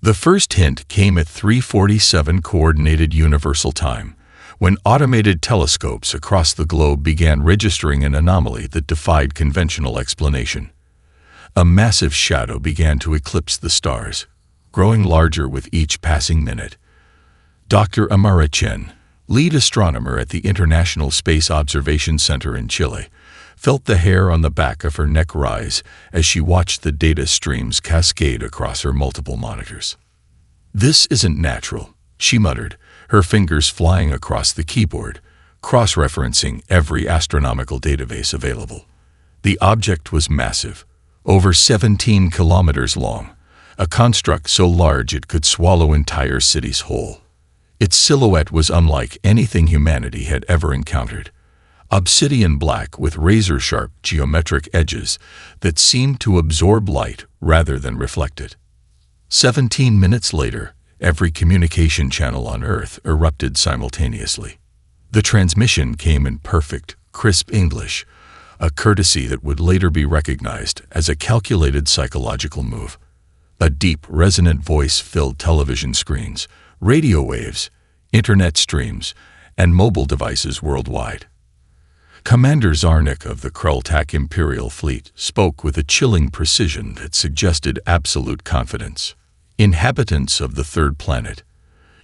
The first hint came at 3:47 Coordinated Universal Time, when automated telescopes across the globe began registering an anomaly that defied conventional explanation. A massive shadow began to eclipse the stars, growing larger with each passing minute. Dr. Amara Chen, lead astronomer at the International Space Observation Center in Chile, felt the hair on the back of her neck rise as she watched the data streams cascade across her multiple monitors. "This isn't natural," she muttered, her fingers flying across the keyboard, cross-referencing every astronomical database available. The object was massive, over 17 kilometers long, a construct so large it could swallow entire cities whole. Its silhouette was unlike anything humanity had ever encountered, obsidian black with razor-sharp geometric edges that seemed to absorb light rather than reflect it. 17 minutes later, every communication channel on Earth erupted simultaneously. The transmission came in perfect, crisp English, a courtesy that would later be recognized as a calculated psychological move. A deep, resonant voice filled television screens, radio waves, internet streams, and mobile devices worldwide. Commander Zarnik of the Kreltak Imperial Fleet spoke with a chilling precision that suggested absolute confidence. "Inhabitants of the third planet,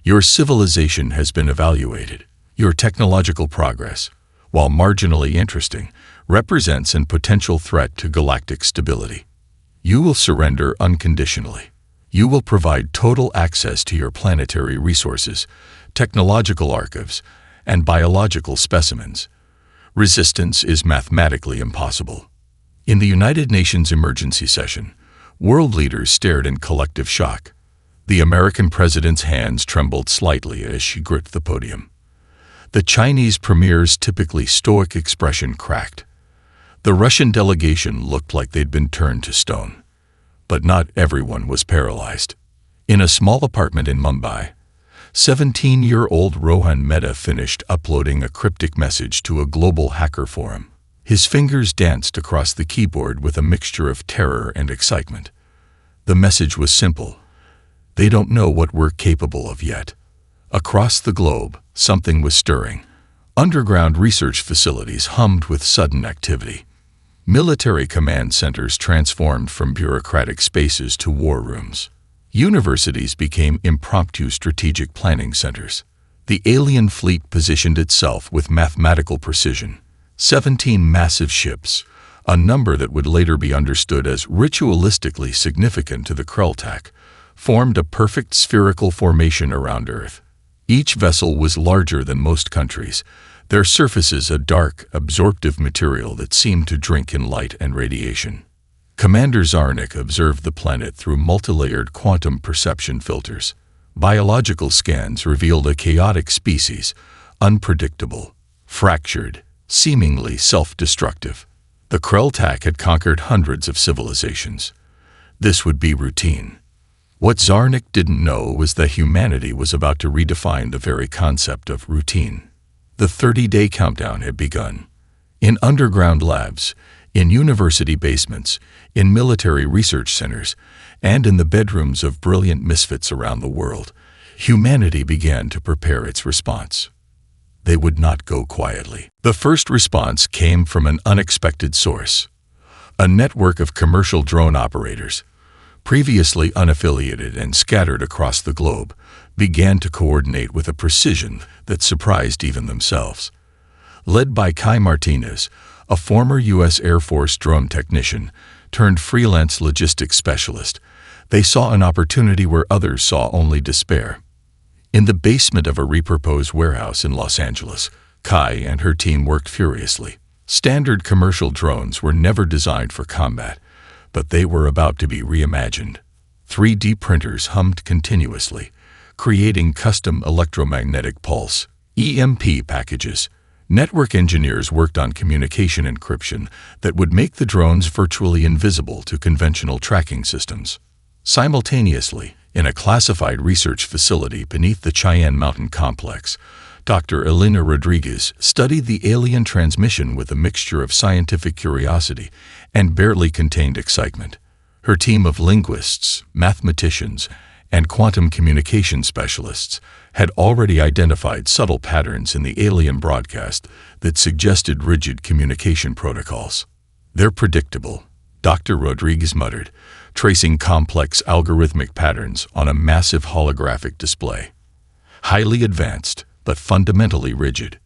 your civilization has been evaluated. Your technological progress, while marginally interesting, represents a potential threat to galactic stability. You will surrender unconditionally. You will provide total access to your planetary resources, technological archives, and biological specimens. Resistance is mathematically impossible." In the United Nations emergency session, world leaders stared in collective shock. The American president's hands trembled slightly as she gripped the podium. The Chinese premier's typically stoic expression cracked. The Russian delegation looked like they'd been turned to stone. But not everyone was paralyzed. In a small apartment in Mumbai, 17-year-old Rohan Mehta finished uploading a cryptic message to a global hacker forum. His fingers danced across the keyboard with a mixture of terror and excitement. The message was simple. They don't know what we're capable of yet. Across the globe, something was stirring. Underground research facilities hummed with sudden activity. Military command centers transformed from bureaucratic spaces to war rooms. Universities became impromptu strategic planning centers. The alien fleet positioned itself with mathematical precision. 17 massive ships, a number that would later be understood as ritualistically significant to the Kreltak, formed a perfect spherical formation around Earth. Each vessel was larger than most countries, their surfaces a dark, absorptive material that seemed to drink in light and radiation. Commander Zarnik observed the planet through multilayered quantum perception filters. Biological scans revealed a chaotic species, unpredictable, fractured, seemingly self-destructive. The Kreltak had conquered hundreds of civilizations. This would be routine. What Zarnik didn't know was that humanity was about to redefine the very concept of routine. The 30-day countdown had begun. In underground labs, in university basements, in military research centers, and in the bedrooms of brilliant misfits around the world, humanity began to prepare its response. They would not go quietly. The first response came from an unexpected source. A network of commercial drone operators, previously unaffiliated and scattered across the globe, began to coordinate with a precision that surprised even themselves. Led by Kai Martinez, a former U.S. Air Force drone technician turned freelance logistics specialist, they saw an opportunity where others saw only despair. In the basement of a repurposed warehouse in Los Angeles, Kai and her team worked furiously. Standard commercial drones were never designed for combat, but they were about to be reimagined. 3D printers hummed continuously, creating custom electromagnetic pulse (EMP) packages. Network engineers worked on communication encryption that would make the drones virtually invisible to conventional tracking systems. Simultaneously, in a classified research facility beneath the Cheyenne Mountain Complex, Dr. Elena Rodriguez studied the alien transmission with a mixture of scientific curiosity and barely contained excitement. Her team of linguists, mathematicians, and quantum communication specialists had already identified subtle patterns in the alien broadcast that suggested rigid communication protocols. "They're predictable," Dr. Rodriguez muttered, tracing complex algorithmic patterns on a massive holographic display. "Highly advanced, but fundamentally rigid."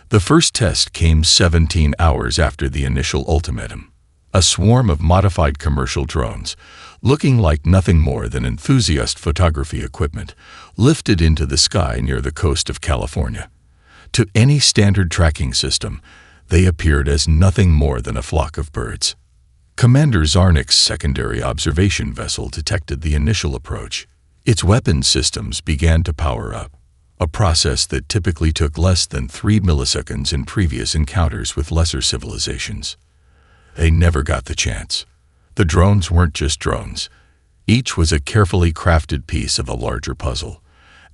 The first test came 17 hours after the initial ultimatum. A swarm of modified commercial drones, looking like nothing more than enthusiast photography equipment, lifted into the sky near the coast of California. To any standard tracking system, they appeared as nothing more than a flock of birds. Commander Zarnik's secondary observation vessel detected the initial approach. Its weapons systems began to power up, a process that typically took less than 3 milliseconds in previous encounters with lesser civilizations. They never got the chance. The drones weren't just drones. Each was a carefully crafted piece of a larger puzzle.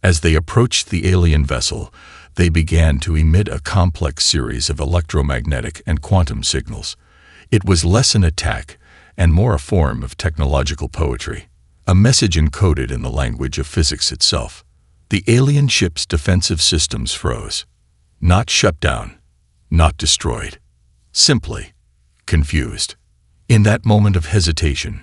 As they approached the alien vessel, they began to emit a complex series of electromagnetic and quantum signals. It was less an attack and more a form of technological poetry, a message encoded in the language of physics itself. The alien ship's defensive systems froze. Not shut down, not destroyed. Simply confused. In that moment of hesitation,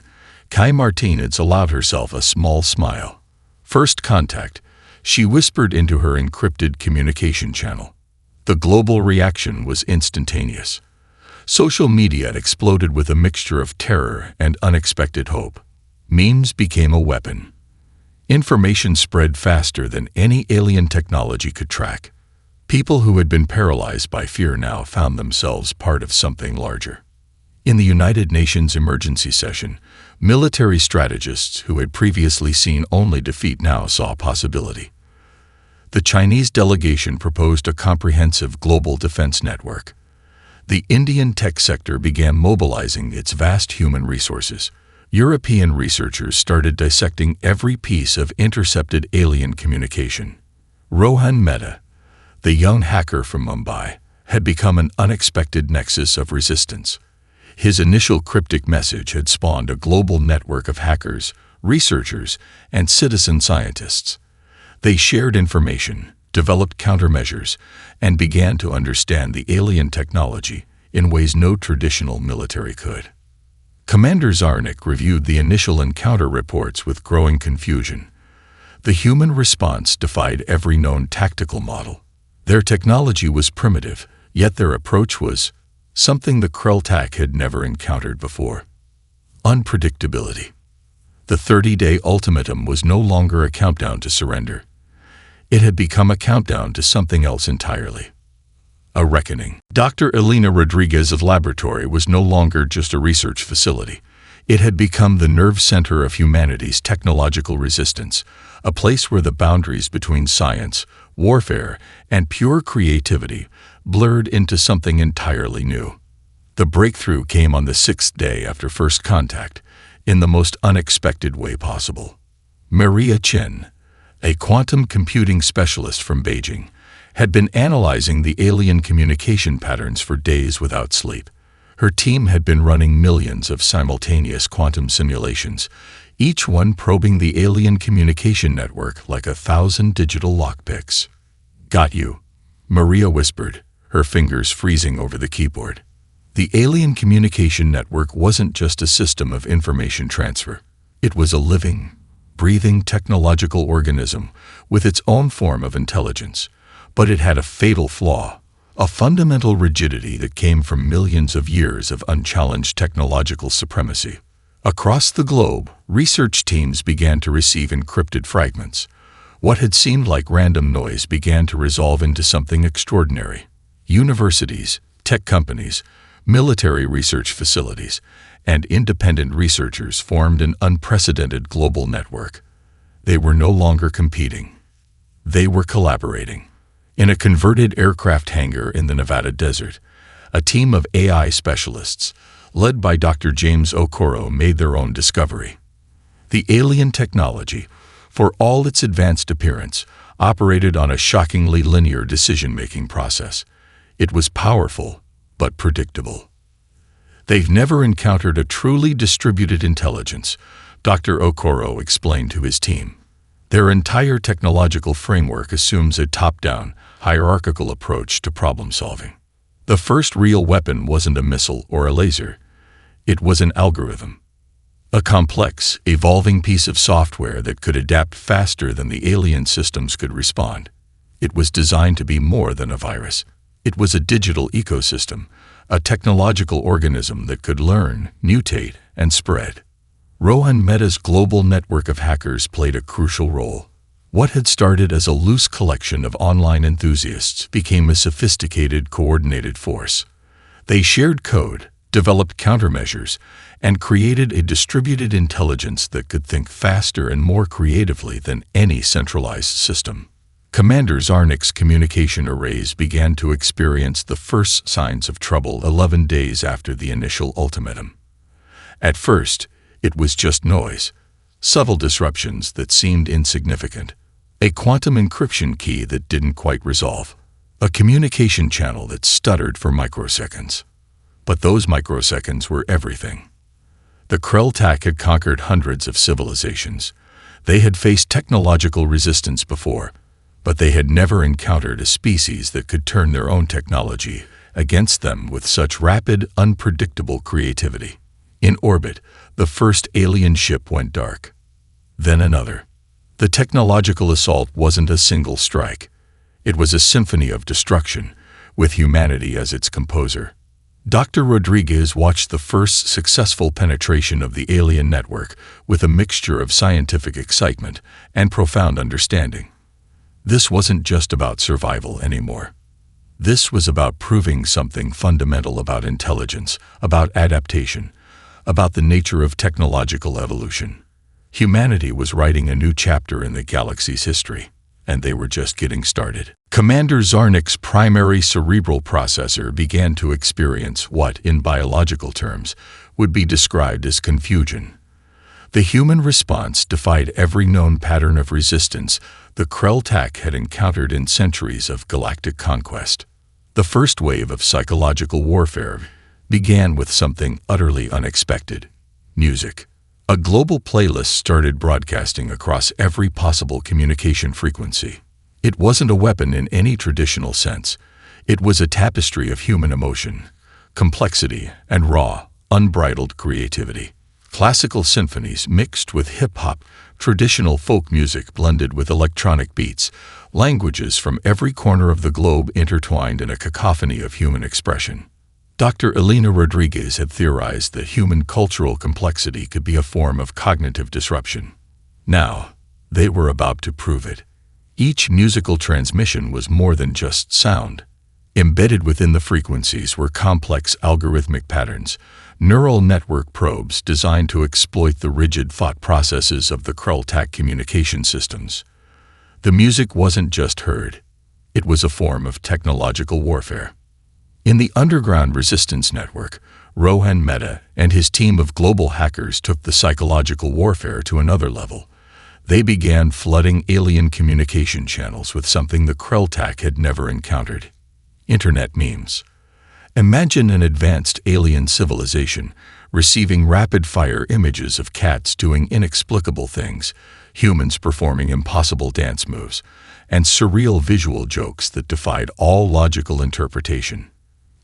Kai Martinez allowed herself a small smile. "First contact," she whispered into her encrypted communication channel. The global reaction was instantaneous. Social media exploded with a mixture of terror and unexpected hope. Memes became a weapon. Information spread faster than any alien technology could track. People who had been paralyzed by fear now found themselves part of something larger. In the United Nations emergency session, military strategists who had previously seen only defeat now saw possibility. The Chinese delegation proposed a comprehensive global defense network. The Indian tech sector began mobilizing its vast human resources. European researchers started dissecting every piece of intercepted alien communication. Rohan Mehta, the young hacker from Mumbai, had become an unexpected nexus of resistance. His initial cryptic message had spawned a global network of hackers, researchers, and citizen scientists. They shared information, developed countermeasures, and began to understand the alien technology in ways no traditional military could. Commander Zarnik reviewed the initial encounter reports with growing confusion. The human response defied every known tactical model. Their technology was primitive, yet their approach was something the Krelltak had never encountered before. Unpredictability. The 30-day ultimatum was no longer a countdown to surrender. It had become a countdown to something else entirely. A reckoning. Dr. Elena Rodriguez's laboratory was no longer just a research facility. It had become the nerve center of humanity's technological resistance, a place where the boundaries between science, warfare, and pure creativity blurred into something entirely new. The breakthrough came on the 6th day after first contact, in the most unexpected way possible. Maria Chen, a quantum computing specialist from Beijing, had been analyzing the alien communication patterns for days without sleep. Her team had been running millions of simultaneous quantum simulations, each one probing the alien communication network like 1,000 digital lockpicks. "Got you," Maria whispered, her fingers freezing over the keyboard. The alien communication network wasn't just a system of information transfer. It was a living, breathing technological organism with its own form of intelligence. But it had a fatal flaw, a fundamental rigidity that came from millions of years of unchallenged technological supremacy. Across the globe, research teams began to receive encrypted fragments. What had seemed like random noise began to resolve into something extraordinary. Universities, tech companies, military research facilities, and independent researchers formed an unprecedented global network. They were no longer competing. They were collaborating. In a converted aircraft hangar in the Nevada desert, a team of AI specialists, led by Dr. James Okoro, made their own discovery. The alien technology, for all its advanced appearance, operated on a shockingly linear decision-making process. It was powerful, but predictable. They've never encountered a truly distributed intelligence, Dr. Okoro explained to his team. Their entire technological framework assumes a top-down, hierarchical approach to problem-solving. The first real weapon wasn't a missile or a laser. It was an algorithm. A complex, evolving piece of software that could adapt faster than the alien systems could respond. It was designed to be more than a virus. It was a digital ecosystem, a technological organism that could learn, mutate, and spread. Rohan Mehta's global network of hackers played a crucial role. What had started as a loose collection of online enthusiasts became a sophisticated, coordinated force. They shared code, developed countermeasures, and created a distributed intelligence that could think faster and more creatively than any centralized system. Commander Zarnik's communication arrays began to experience the first signs of trouble 11 days after the initial ultimatum. At first, it was just noise, subtle disruptions that seemed insignificant, a quantum encryption key that didn't quite resolve, a communication channel that stuttered for microseconds. But those microseconds were everything. The Krell-Tak had conquered hundreds of civilizations. They had faced technological resistance before, but they had never encountered a species that could turn their own technology against them with such rapid, unpredictable creativity. In orbit, the first alien ship went dark. Then another. The technological assault wasn't a single strike. It was a symphony of destruction, with humanity as its composer. Dr. Rodriguez watched the first successful penetration of the alien network with a mixture of scientific excitement and profound understanding. This wasn't just about survival anymore. This was about proving something fundamental about intelligence, about adaptation, about the nature of technological evolution. Humanity was writing a new chapter in the galaxy's history, and they were just getting started. Commander Zarnik's primary cerebral processor began to experience what, in biological terms, would be described as confusion. The human response defied every known pattern of resistance the Krell-Tak had encountered in centuries of galactic conquest. The first wave of psychological warfare began with something utterly unexpected: music. A global playlist started broadcasting across every possible communication frequency. It wasn't a weapon in any traditional sense. It was a tapestry of human emotion, complexity, and raw, unbridled creativity. Classical symphonies mixed with hip-hop, traditional folk music blended with electronic beats, languages from every corner of the globe intertwined in a cacophony of human expression. Dr. Elena Rodriguez had theorized that human cultural complexity could be a form of cognitive disruption. Now, they were about to prove it. Each musical transmission was more than just sound. Embedded within the frequencies were complex algorithmic patterns, neural network probes designed to exploit the rigid thought processes of the Krell-Tak communication systems. The music wasn't just heard. It was a form of technological warfare. In the underground resistance network, Rohan Mehta and his team of global hackers took the psychological warfare to another level. They began flooding alien communication channels with something the Krell-Tak had never encountered: internet memes. Imagine an advanced alien civilization receiving rapid-fire images of cats doing inexplicable things, humans performing impossible dance moves, and surreal visual jokes that defied all logical interpretation.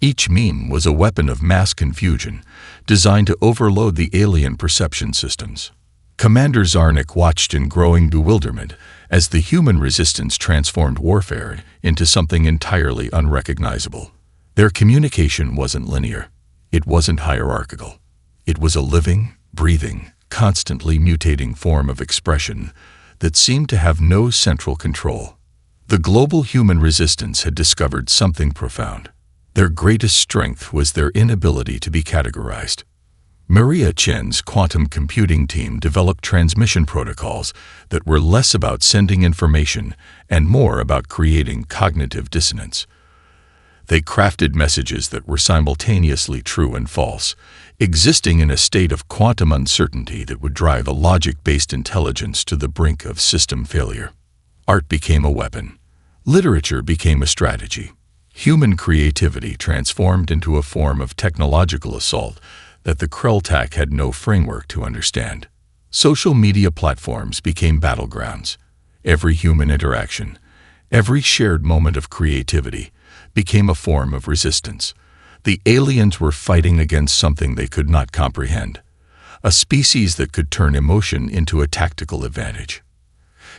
Each meme was a weapon of mass confusion, designed to overload the alien perception systems. Commander Zarnik watched in growing bewilderment as the human resistance transformed warfare into something entirely unrecognizable. Their communication wasn't linear. It wasn't hierarchical. It was a living, breathing, constantly mutating form of expression that seemed to have no central control. The global human resistance had discovered something profound. Their greatest strength was their inability to be categorized. Maria Chen's quantum computing team developed transmission protocols that were less about sending information and more about creating cognitive dissonance. They crafted messages that were simultaneously true and false, existing in a state of quantum uncertainty that would drive a logic-based intelligence to the brink of system failure. Art became a weapon. Literature became a strategy. Human creativity transformed into a form of technological assault that the Krell-Tak had no framework to understand. Social media platforms became battlegrounds. Every human interaction, every shared moment of creativity, became a form of resistance. The aliens were fighting against something they could not comprehend, a species that could turn emotion into a tactical advantage.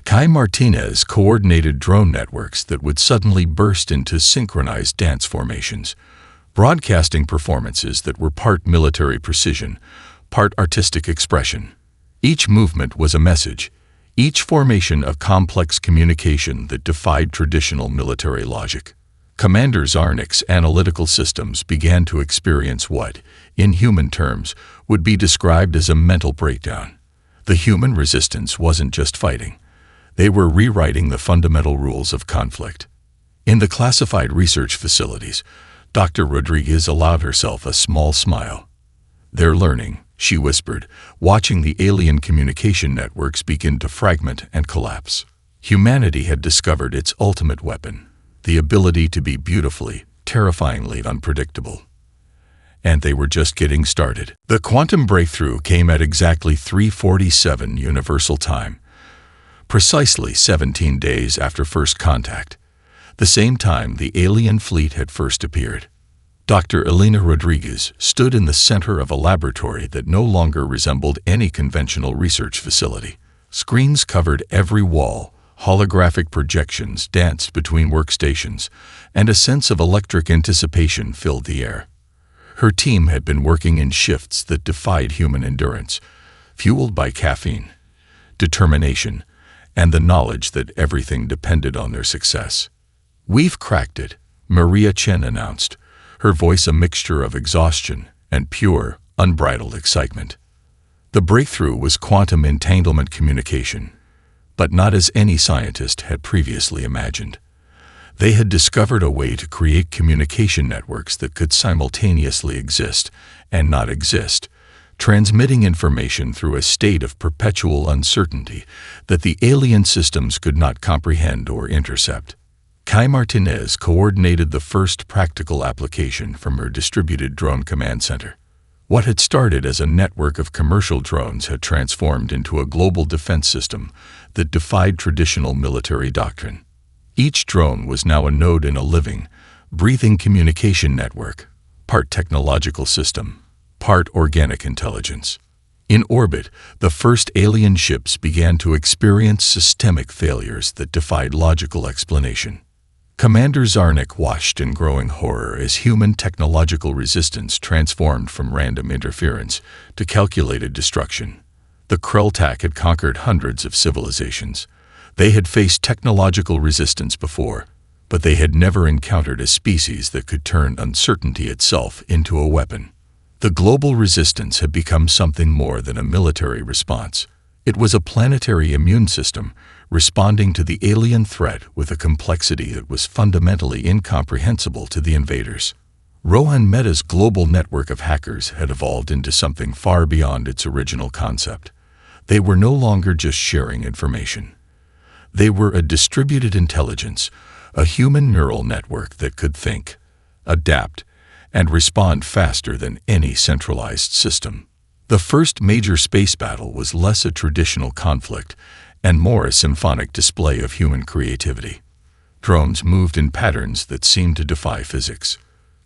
Kai Martinez coordinated drone networks that would suddenly burst into synchronized dance formations, broadcasting performances that were part military precision, part artistic expression. Each movement was a message, each formation a complex communication that defied traditional military logic. Commander Zarnik's analytical systems began to experience what, in human terms, would be described as a mental breakdown. The human resistance wasn't just fighting. They were rewriting the fundamental rules of conflict. In the classified research facilities, Dr. Rodriguez allowed herself a small smile. "They're learning," she whispered, watching the alien communication networks begin to fragment and collapse. Humanity had discovered its ultimate weapon, the ability to be beautifully, terrifyingly unpredictable. And they were just getting started. The quantum breakthrough came at exactly 3:47 Universal Time, precisely 17 days after first contact, the same time the alien fleet had first appeared. Dr. Elena Rodriguez stood in the center of a laboratory that no longer resembled any conventional research facility. Screens covered every wall, holographic projections danced between workstations, and a sense of electric anticipation filled the air. Her team had been working in shifts that defied human endurance, fueled by caffeine, determination, and the knowledge that everything depended on their success. "We've cracked it," Maria Chen announced, her voice a mixture of exhaustion and pure, unbridled excitement. The breakthrough was quantum entanglement communication, but not as any scientist had previously imagined. They had discovered a way to create communication networks that could simultaneously exist and not exist, transmitting information through a state of perpetual uncertainty that the alien systems could not comprehend or intercept. Kai Martinez coordinated the first practical application from her distributed drone command center. What had started as a network of commercial drones had transformed into a global defense system that defied traditional military doctrine. Each drone was now a node in a living, breathing communication network, part technological system, part organic intelligence. In orbit, the first alien ships began to experience systemic failures that defied logical explanation. Commander Zarnik watched in growing horror as human technological resistance transformed from random interference to calculated destruction. The Krelltak had conquered hundreds of civilizations. They had faced technological resistance before, but they had never encountered a species that could turn uncertainty itself into a weapon. The global resistance had become something more than a military response. It was a planetary immune system, responding to the alien threat with a complexity that was fundamentally incomprehensible to the invaders. Rohan Mehta's global network of hackers had evolved into something far beyond its original concept. They were no longer just sharing information. They were a distributed intelligence, a human neural network that could think, adapt, and respond faster than any centralized system. The first major space battle was less a traditional conflict and more a symphonic display of human creativity. Drones moved in patterns that seemed to defy physics.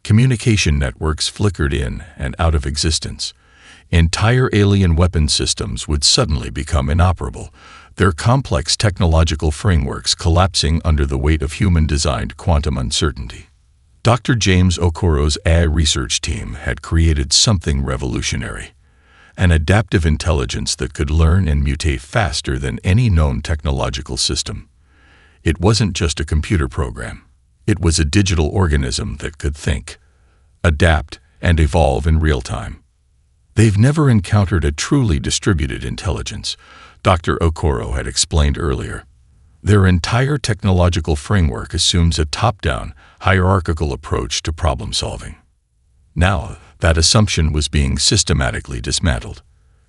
Communication networks flickered in and out of existence. Entire alien weapon systems would suddenly become inoperable, their complex technological frameworks collapsing under the weight of human-designed quantum uncertainty. Dr. James Okoro's AI research team had created something revolutionary. An adaptive intelligence that could learn and mutate faster than any known technological system. It wasn't just a computer program. It was a digital organism that could think, adapt, and evolve in real time. "They've never encountered a truly distributed intelligence," Dr. Okoro had explained earlier. "Their entire technological framework assumes a top-down, hierarchical approach to problem-solving." Now, that assumption was being systematically dismantled.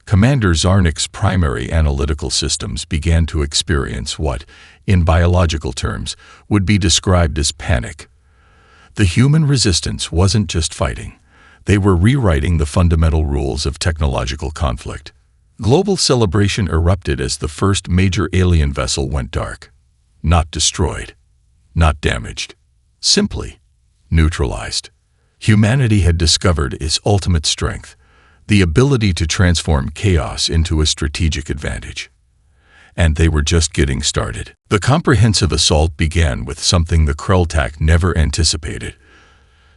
Commander Zarnik's primary analytical systems began to experience what, in biological terms, would be described as panic. The human resistance wasn't just fighting. They were rewriting the fundamental rules of technological conflict. Global celebration erupted as the first major alien vessel went dark. Not destroyed, not damaged, simply neutralized. Humanity had discovered its ultimate strength, the ability to transform chaos into a strategic advantage. And they were just getting started. The comprehensive assault began with something the Krelltak never anticipated: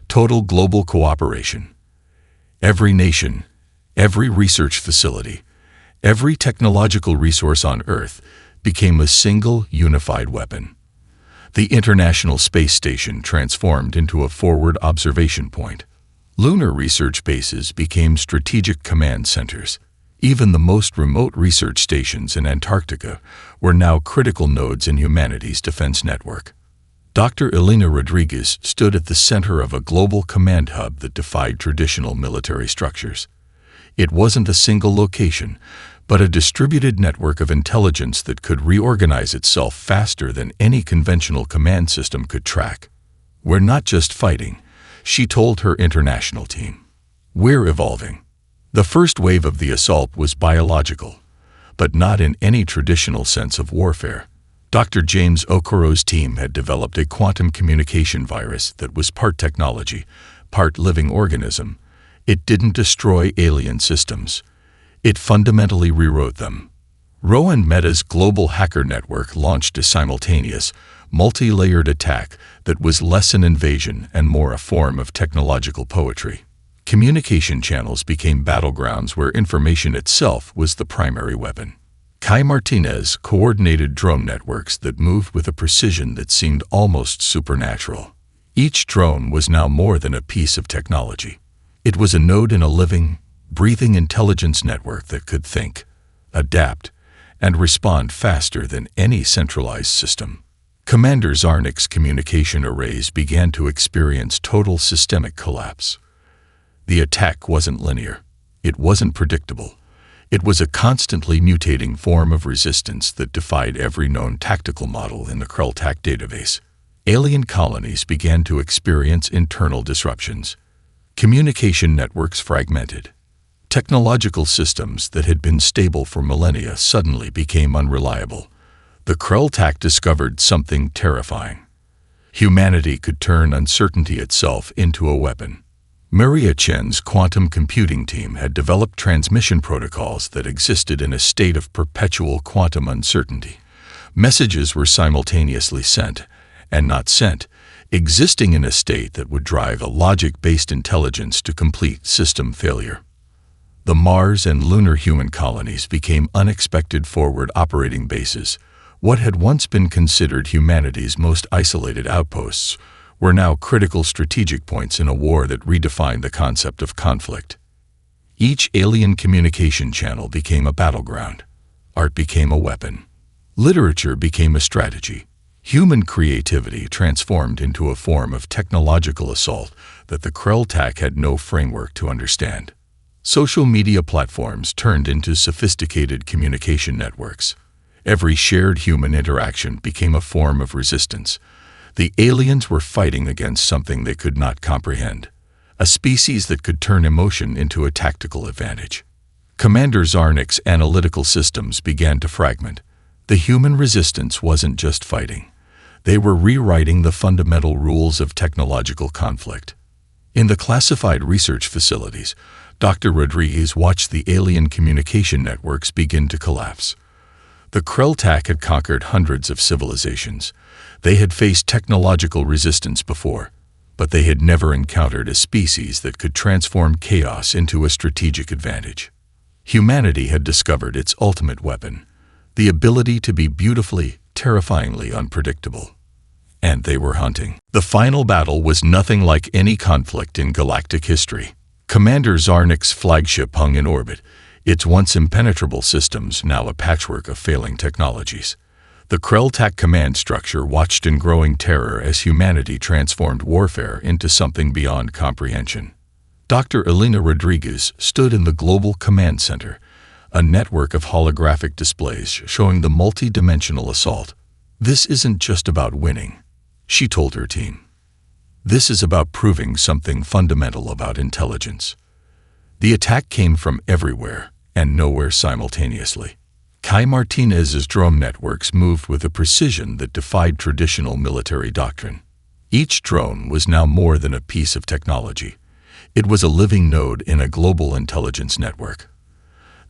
total global cooperation. Every nation, every research facility, every technological resource on Earth became a single, unified weapon. The International Space Station transformed into a forward observation point. Lunar research bases became strategic command centers. Even the most remote research stations in Antarctica were now critical nodes in humanity's defense network. Dr. Elena Rodriguez stood at the center of a global command hub that defied traditional military structures. It wasn't a single location, but a distributed network of intelligence that could reorganize itself faster than any conventional command system could track. "We're not just fighting," she told her international team. "We're evolving." The first wave of the assault was biological, but not in any traditional sense of warfare. Dr. James Okoro's team had developed a quantum communication virus that was part technology, part living organism. It didn't destroy alien systems. It fundamentally rewrote them. Rowan Meta's global hacker network launched a simultaneous, multi-layered attack that was less an invasion and more a form of technological poetry. Communication channels became battlegrounds where information itself was the primary weapon. Kai Martinez coordinated drone networks that moved with a precision that seemed almost supernatural. Each drone was now more than a piece of technology. It was a node in a living, breathing intelligence network that could think, adapt, and respond faster than any centralized system. Commander Zarnik's communication arrays began to experience total systemic collapse. The attack wasn't linear. It wasn't predictable. It was a constantly mutating form of resistance that defied every known tactical model in the Krelltak database. Alien colonies began to experience internal disruptions. Communication networks fragmented. Technological systems that had been stable for millennia suddenly became unreliable. The Krelltak discovered something terrifying. Humanity could turn uncertainty itself into a weapon. Maria Chen's quantum computing team had developed transmission protocols that existed in a state of perpetual quantum uncertainty. Messages were simultaneously sent and not sent, existing in a state that would drive a logic-based intelligence to complete system failure. The Mars and lunar human colonies became unexpected forward operating bases. What had once been considered humanity's most isolated outposts were now critical strategic points in a war that redefined the concept of conflict. Each alien communication channel became a battleground. Art became a weapon. Literature became a strategy. Human creativity transformed into a form of technological assault that the Krelltak had no framework to understand. Social media platforms turned into sophisticated communication networks. Every shared human interaction became a form of resistance. The aliens were fighting against something they could not comprehend, a species that could turn emotion into a tactical advantage. Commander Zarnik's analytical systems began to fragment. The human resistance wasn't just fighting. They were rewriting the fundamental rules of technological conflict. In the classified research facilities, Dr. Rodriguez watched the alien communication networks begin to collapse. The Krelltak had conquered hundreds of civilizations. They had faced technological resistance before, but they had never encountered a species that could transform chaos into a strategic advantage. Humanity had discovered its ultimate weapon, the ability to be beautifully, terrifyingly unpredictable. And they were hunting. The final battle was nothing like any conflict in galactic history. Commander Zarnik's flagship hung in orbit, its once impenetrable systems now a patchwork of failing technologies. The Krelltak command structure watched in growing terror as humanity transformed warfare into something beyond comprehension. Dr. Elena Rodriguez stood in the Global Command Center, a network of holographic displays showing the multi-dimensional assault. "This isn't just about winning," she told her team. "This is about proving something fundamental about intelligence." The attack came from everywhere, and nowhere simultaneously. Kai Martinez's drone networks moved with a precision that defied traditional military doctrine. Each drone was now more than a piece of technology. It was a living node in a global intelligence network.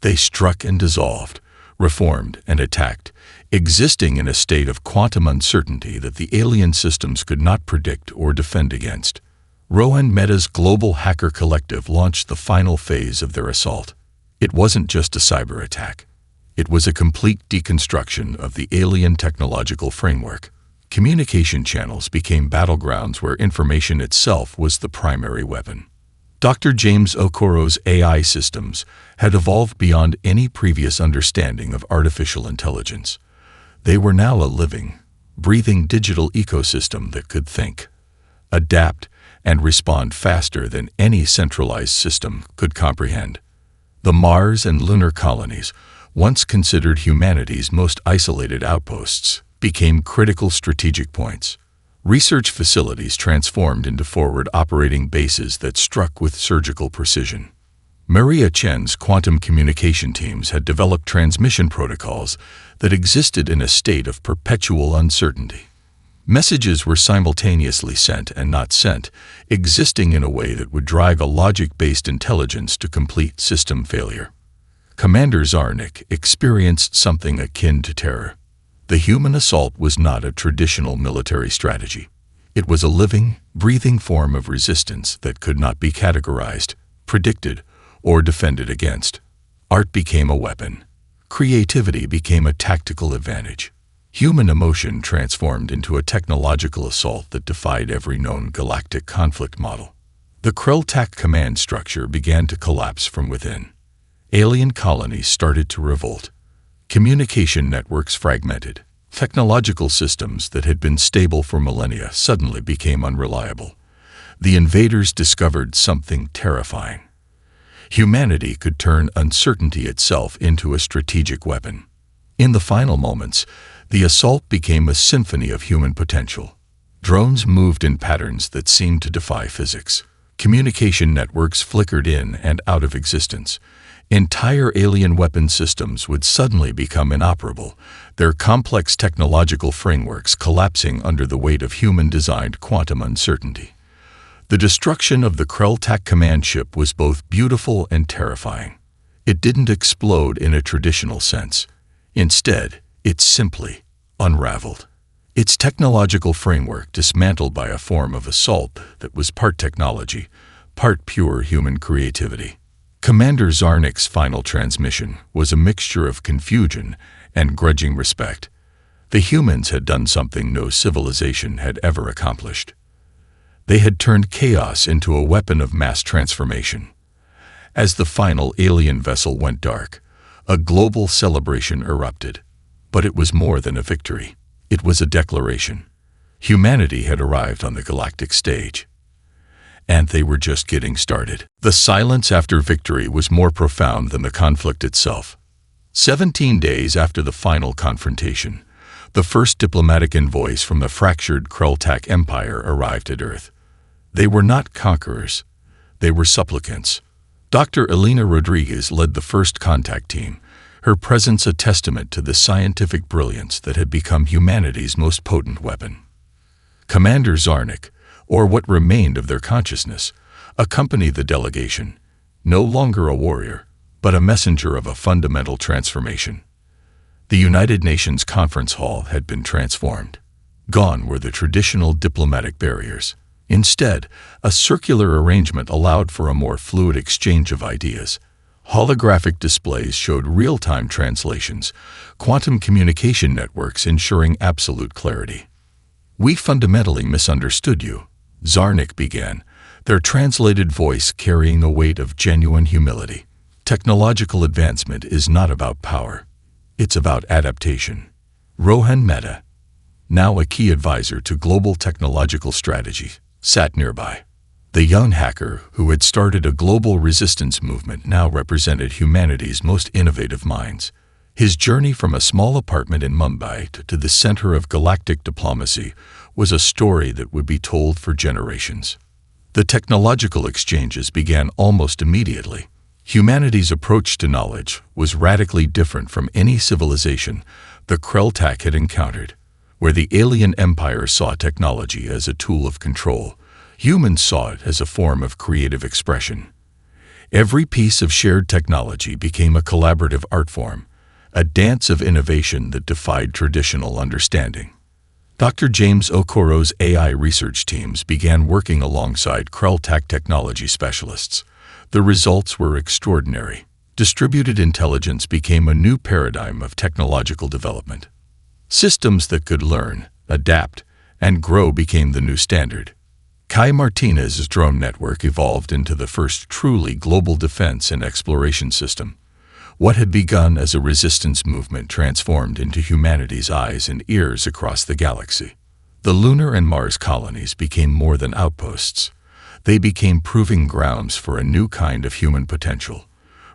They struck and dissolved, reformed and attacked, existing in a state of quantum uncertainty that the alien systems could not predict or defend against. Rohan Mehta's global hacker collective launched the final phase of their assault. It wasn't just a cyber attack. It was a complete deconstruction of the alien technological framework. Communication channels became battlegrounds where information itself was the primary weapon. Dr. James Okoro's AI systems had evolved beyond any previous understanding of artificial intelligence. They were now a living, breathing digital ecosystem that could think, adapt, and respond faster than any centralized system could comprehend. The Mars and lunar colonies, once considered humanity's most isolated outposts, became critical strategic points. Research facilities transformed into forward operating bases that struck with surgical precision. Maria Chen's quantum communication teams had developed transmission protocols that existed in a state of perpetual uncertainty. Messages were simultaneously sent and not sent, existing in a way that would drive a logic-based intelligence to complete system failure. Commander Zarnik experienced something akin to terror. The human assault was not a traditional military strategy. It was a living, breathing form of resistance that could not be categorized, predicted, or defended against. Art became a weapon. Creativity became a tactical advantage. Human emotion transformed into a technological assault that defied every known galactic conflict model. The Krell-Tak command structure began to collapse from within. Alien colonies started to revolt. Communication networks fragmented. Technological systems that had been stable for millennia suddenly became unreliable. The invaders discovered something terrifying. Humanity could turn uncertainty itself into a strategic weapon. In the final moments, the assault became a symphony of human potential. Drones moved in patterns that seemed to defy physics. Communication networks flickered in and out of existence. Entire alien weapon systems would suddenly become inoperable, their complex technological frameworks collapsing under the weight of human-designed quantum uncertainty. The destruction of the Krell-Tak command ship was both beautiful and terrifying. It didn't explode in a traditional sense. Instead, it simply unraveled. Its technological framework dismantled by a form of assault that was part technology, part pure human creativity. Commander Zarnik's final transmission was a mixture of confusion and grudging respect. The humans had done something no civilization had ever accomplished. They had turned chaos into a weapon of mass transformation. As the final alien vessel went dark, a global celebration erupted. But it was more than a victory. It was a declaration. Humanity had arrived on the galactic stage. And they were just getting started. The silence after victory was more profound than the conflict itself. 17 days after the final confrontation, the first diplomatic envoys from the fractured Krell-Tak Empire arrived at Earth. They were not conquerors. They were supplicants. Dr. Elena Rodriguez led the first contact team, her presence a testament to the scientific brilliance that had become humanity's most potent weapon. Commander Zarnik, or what remained of their consciousness, accompanied the delegation, no longer a warrior, but a messenger of a fundamental transformation. The United Nations Conference Hall had been transformed. Gone were the traditional diplomatic barriers. Instead, a circular arrangement allowed for a more fluid exchange of ideas. Holographic displays showed real-time translations, quantum communication networks ensuring absolute clarity. "We fundamentally misunderstood you," Zarnik began, their translated voice carrying the weight of genuine humility. "Technological advancement is not about power. It's about adaptation." Rohan Mehta, now a key advisor to global technological strategy, sat nearby. The young hacker who had started a global resistance movement now represented humanity's most innovative minds. His journey from a small apartment in Mumbai to the center of galactic diplomacy was a story that would be told for generations. The technological exchanges began almost immediately. Humanity's approach to knowledge was radically different from any civilization the Krelltak had encountered. Where the alien empire saw technology as a tool of control, humans saw it as a form of creative expression. Every piece of shared technology became a collaborative art form, a dance of innovation that defied traditional understanding. Dr. James Okoro's AI research teams began working alongside Krelltak technology specialists. The results were extraordinary. Distributed intelligence became a new paradigm of technological development. Systems that could learn, adapt, and grow became the new standard. Kai Martinez's drone network evolved into the first truly global defense and exploration system. What had begun as a resistance movement transformed into humanity's eyes and ears across the galaxy. The lunar and Mars colonies became more than outposts. They became proving grounds for a new kind of human potential.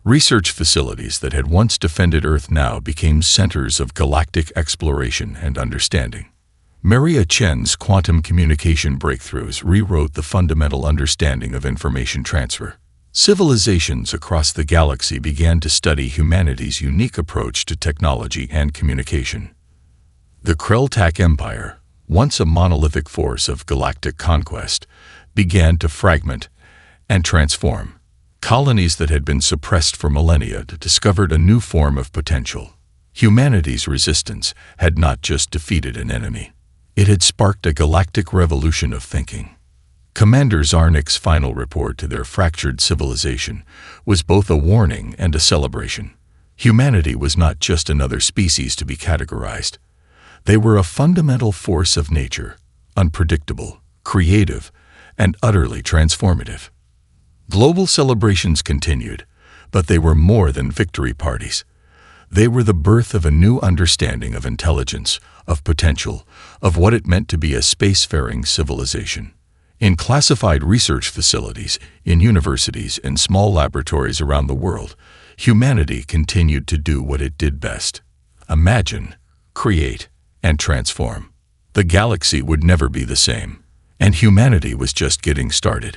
Research facilities that had once defended Earth now became centers of galactic exploration and understanding. Maria Chen's quantum communication breakthroughs rewrote the fundamental understanding of information transfer. Civilizations across the galaxy began to study humanity's unique approach to technology and communication. The Krelltak Empire, once a monolithic force of galactic conquest, began to fragment and transform. Colonies that had been suppressed for millennia discovered a new form of potential. Humanity's resistance had not just defeated an enemy. It had sparked a galactic revolution of thinking. Commander Zarnik's final report to their fractured civilization was both a warning and a celebration. Humanity was not just another species to be categorized. They were a fundamental force of nature, unpredictable, creative, and utterly transformative. Global celebrations continued, but they were more than victory parties. They were the birth of a new understanding of intelligence, of potential, of what it meant to be a spacefaring civilization. In classified research facilities, in universities, and small laboratories around the world, humanity continued to do what it did best: imagine, create, and transform. The galaxy would never be the same, and humanity was just getting started.